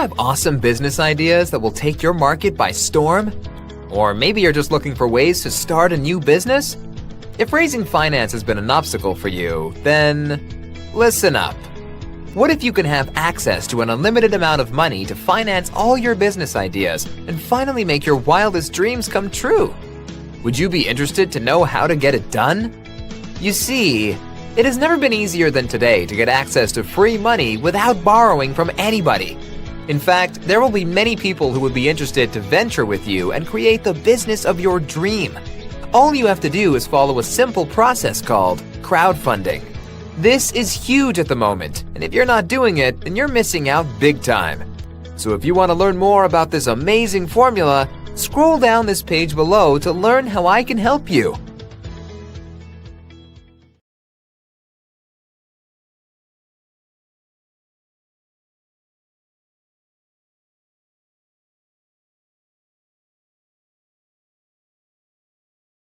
have awesome business ideas that will take your market by storm? Or maybe you're just looking for ways to start a new business? If raising finance has been an obstacle for you, then listen up. What if you can have access to an unlimited amount of money to finance all your business ideas and finally make your wildest dreams come true? Would you be interested to know how to get it done? You see, it has never been easier than today to get access to free money without borrowing from anybody. In fact, there will be many people who would be interested to venture with you and create the business of your dream. All you have to do is follow a simple process called crowdfunding. This is huge at the moment, and if you're not doing it, then you're missing out big time. So if you want to learn more about this amazing formula, scroll down this page below to learn how I can help you.